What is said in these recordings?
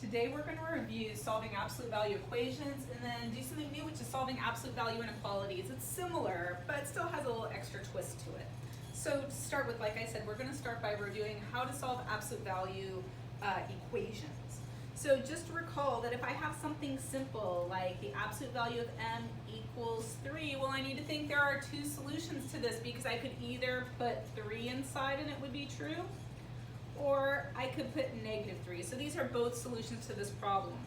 Today we're going to review solving absolute value equations and then do something new, which is solving absolute value inequalities. It's similar, but it still has a little extra twist to it. So to start with, like I said, we're going to start by reviewing how to solve absolute value equations. So just recall that if I have something simple like the absolute value of m equals 3, well, I need to think there are two solutions to this because I could either put 3 inside and it would be true, or I could put -3. So these are both solutions to this problem.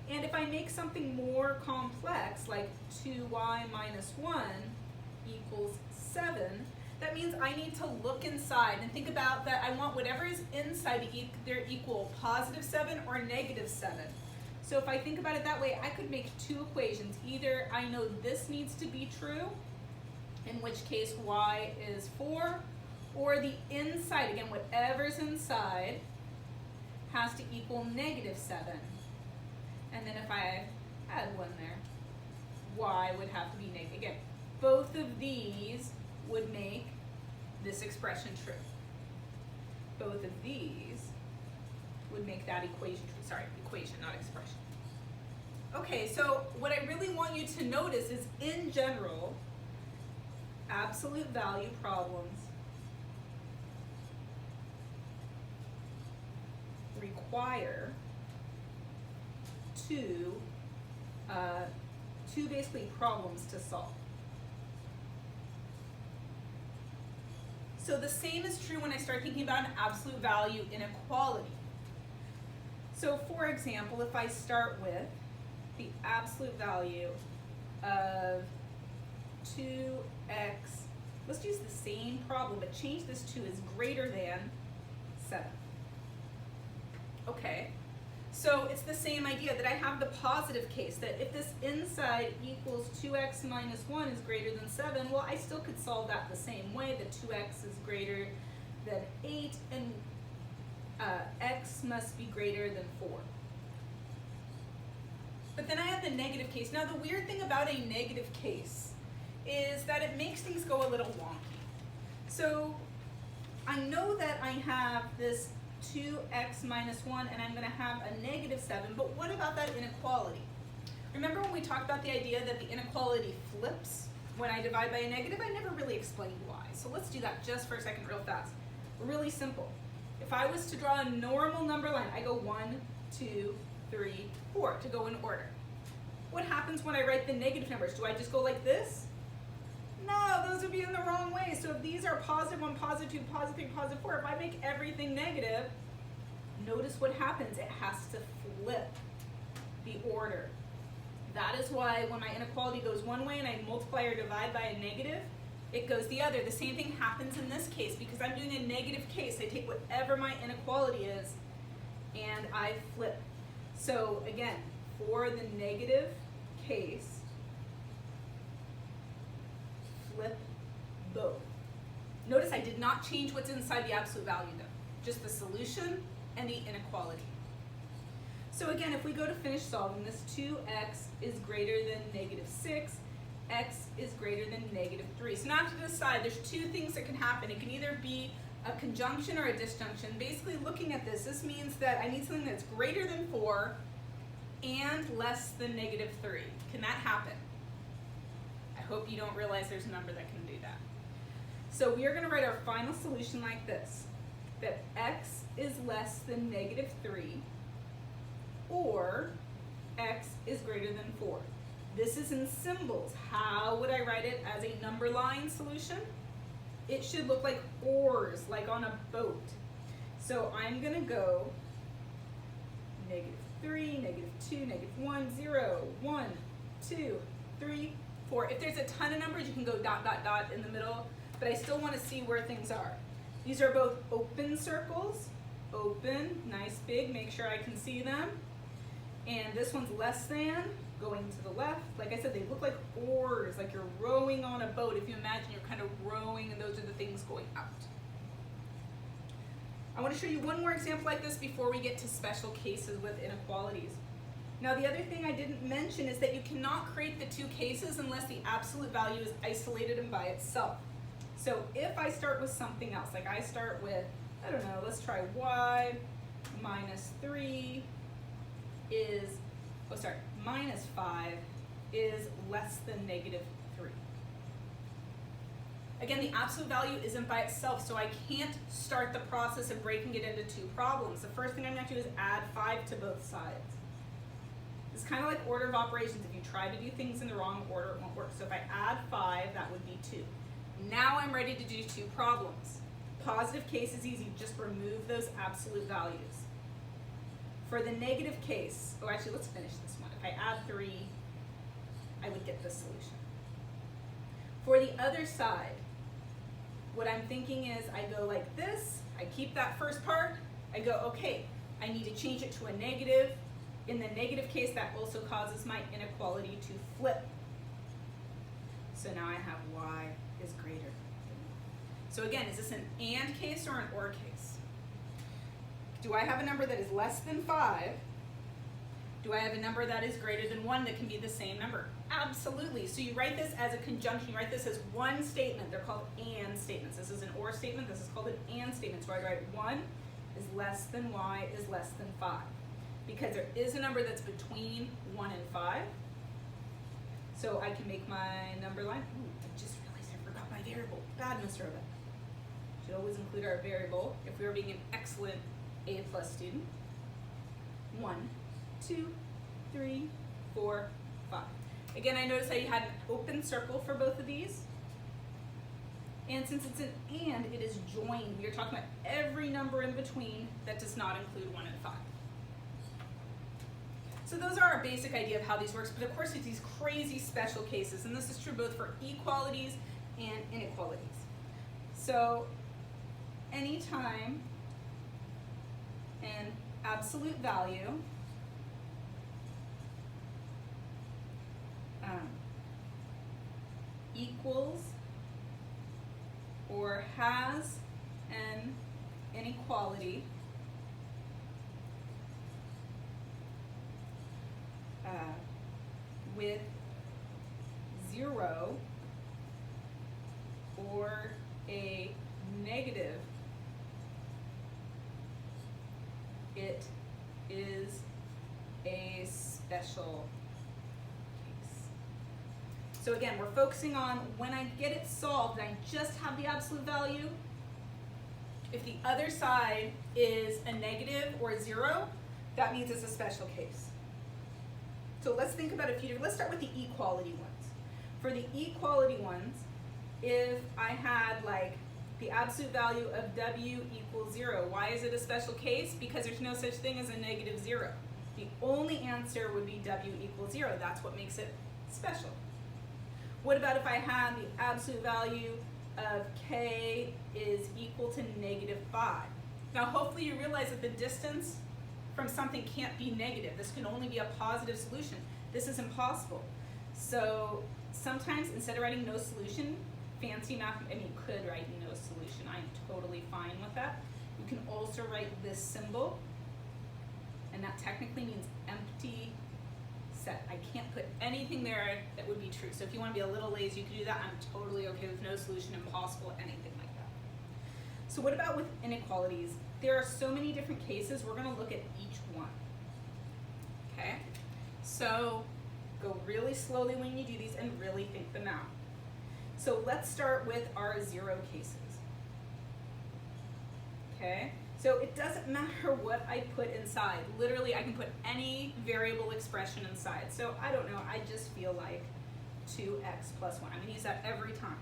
And if I make something more complex, like 2y minus 1 equals 7, that means I need to look inside and think about that I want whatever is inside to either equal +7 or -7. So if I think about it that way, I could make two equations. Either I know this needs to be true, in which case y is 4, or the inside, again, whatever's inside has to equal -7. And then if I add 1 there, y would have to be negative. Again, both of these would make this expression true. Both of these would make that equation true. Sorry, equation, not expression. Okay, so what I really want you to notice is, in general, absolute value problems require two basically problems to solve. So the same is true when I start thinking about an absolute value inequality. So for example, if I start with the absolute value of 2x, let's use the same problem, but change this to is greater than 7. Okay, so it's the same idea that I have the positive case, that if this inside equals 2x minus 1 is greater than 7, well, I still could solve that the same way, that 2x is greater than 8 and x must be greater than 4. But then I have the negative case. Now the weird thing about a negative case is that it makes things go a little wonky. So I know that I have this 2x minus 1 and I'm going to have a -7, but what about that inequality? Remember when we talked about the idea that the inequality flips when I divide by a negative? I never really explained why. So let's do that just for a second real fast. Really simple. If I was to draw a normal number line, I go 1, 2, 3, 4 to go in order. What happens when I write the negative numbers? Do I just go like this? No, those would be in the wrong way. So if these are +1, +2, +3, +4, if I make everything negative, notice what happens. It has to flip the order. That is why when my inequality goes one way and I multiply or divide by a negative, it goes the other. The same thing happens in this case because I'm doing a negative case. I take whatever my inequality is and I flip. So again, for the negative case, flip both. Notice I did not change what's inside the absolute value though, just the solution and the inequality. So again, if we go to finish solving, this 2x is greater than -6, x is greater than -3. So now I have to decide, there's two things that can happen. It can either be a conjunction or a disjunction. Basically looking at this means that I need something that's greater than 4 and less than -3. Can that happen? I hope you don't realize there's a number that can do that. So we are going to write our final solution like this, that x is less than -3 or x is greater than 4. This is in symbols. How would I write it as a number line solution? It should look like oars, like on a boat. So I'm going to go -3, -2, -1, 0, 1, 2, 3, 4. If there's a ton of numbers, you can go ... in the middle, but I still want to see where things are. These are both open circles. Open, nice big, make sure I can see them. And this one's less than, going to the left. Like I said, they look like oars, like you're rowing on a boat. If you imagine you're kind of rowing and those are the things going out. I want to show you one more example like this before we get to special cases with inequalities. Now the other thing I didn't mention is that you cannot create the two cases unless the absolute value is isolated and by itself. So if I start with something else, like I start with, I don't know, let's try y minus 3 is, minus 5 is less than negative 3. Again, the absolute value isn't by itself, so I can't start the process of breaking it into two problems. The first thing I'm going to do is add 5 to both sides. It's kind of like order of operations. If you try to do things in the wrong order, it won't work. So if I add 5, that would be 2. Now I'm ready to do two problems. Positive case is easy, just remove those absolute values. For the negative case, actually let's finish this one. If I add 3, I would get this solution. For the other side, what I'm thinking is I go like this, I keep that first part, I go, okay, I need to change it to a negative. In the negative case, that also causes my inequality to flip. So now I have y is greater than 1. So again, is this an and case or an or case? Do I have a number that is less than 5? Do I have a number that is greater than 1 that can be the same number? Absolutely. So you write this as a conjunction. You write this as one statement. They're called and statements. This is an or statement. This is called an and statement. So I write 1 is less than y is less than 5. Because there is a number that's between 1 and 5. So I can make my number line. Ooh, I just realized I forgot my variable. Bad, Mr. Robert. Should always include our variable if we were being an excellent A+ student. 1, 2, 3, 4, 5. Again, I noticed I had an open circle for both of these. And since it's an and, it is joined. We are talking about every number in between that does not include 1 and 5. So those are our basic idea of how these works, but of course it's these crazy special cases, and this is true both for equalities and inequalities. So anytime an absolute value equals or has an inequality with 0 or a negative, it is a special case. So again, we're focusing on when I get it solved, I just have the absolute value. If the other side is a negative or a 0, that means it's a special case. So let's think about a few different, let's start with the equality ones. For the equality ones, if I had like the absolute value of w equals 0, why is it a special case? Because there's no such thing as a negative 0. The only answer would be w equals 0. That's what makes it special. What about if I had the absolute value of k is equal to negative 5? Now hopefully you realize that the distance from something can't be negative. This can only be a positive solution. This is impossible. So sometimes instead of writing no solution, fancy math, you could write no solution. I'm totally fine with that. You can also write this symbol, and that technically means empty set. I can't put anything there that would be true. So if you want to be a little lazy, you can do that. I'm totally okay with no solution, impossible, anything like that. So what about with inequalities? There are so many different cases. We're going to look at each one. Okay? So go really slowly when you do these and really think them out. So let's start with our 0 cases. Okay? So it doesn't matter what I put inside. Literally, I can put any variable expression inside. So I don't know, I just feel like 2x plus 1. I'm going to use that every time.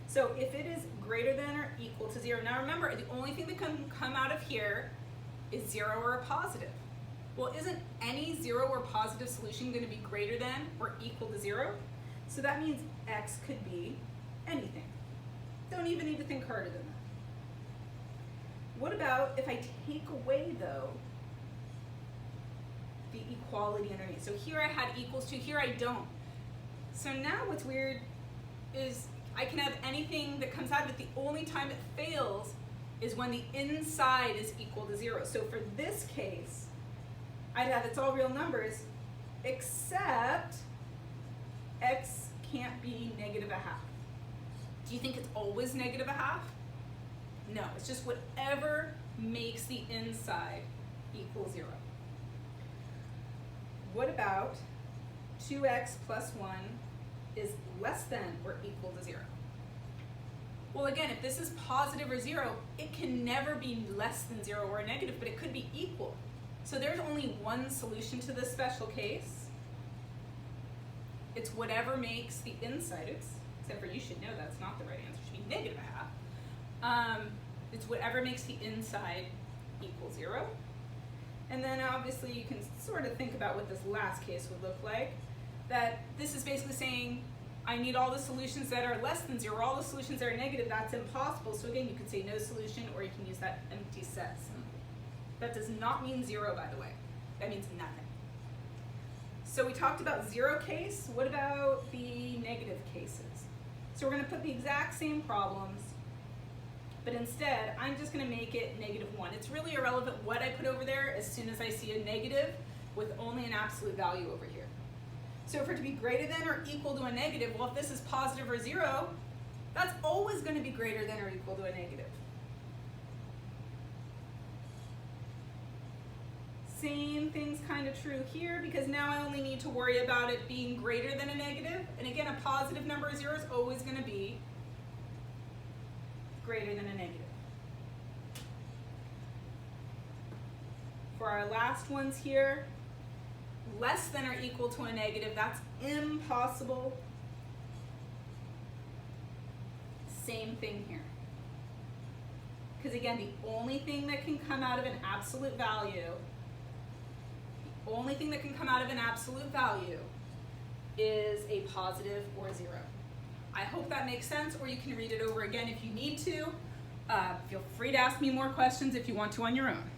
So if it is greater than or equal to 0, now remember, the only thing that can come out of here is 0 or a positive. Well, isn't any 0 or positive solution going to be greater than or equal to 0? So that means x could be anything. Don't even need to think harder than that. What about if I take away, though, the equality underneath? So here I had equals to, here I don't. So now what's weird is I can have anything that comes out of it. The only time it fails is when the inside is equal to 0. So for this case, I'd have it's all real numbers, except x can't be negative a half. Do you think it's always negative a half? No, it's just whatever makes the inside equal 0. what about 2x plus 1 is less than or equal to 0? Well, again, if this is positive or 0, it can never be less than 0 or negative, but it could be equal. So there's only one solution to this special case. It's whatever makes the inside, except for you should know that's not the right answer, it should be negative a half. It's whatever makes the inside equal 0. And then obviously you can sort of think about what this last case would look like. That this is basically saying, I need all the solutions that are less than 0, all the solutions that are negative, that's impossible. So again, you could say no solution, or you can use that empty set symbol. That does not mean 0, by the way. That means nothing. So we talked about 0 case. What about the negative cases? So we're going to put the exact same problems, but instead, I'm just going to make it -1. It's really irrelevant what I put over there as soon as I see a negative with only an absolute value over here. So for it to be greater than or equal to a negative, well, if this is positive or 0, that's always going to be greater than or equal to a negative. Same thing's kind of true here, because now I only need to worry about it being greater than a negative. And again, a positive number of 0 is always going to be greater than a negative. For our last ones here, less than or equal to a negative, that's impossible. Same thing here. Because again, the only thing that can come out of an absolute value, is a positive or 0. I hope that makes sense, or you can read it over again if you need to. Feel free to ask me more questions if you want to on your own.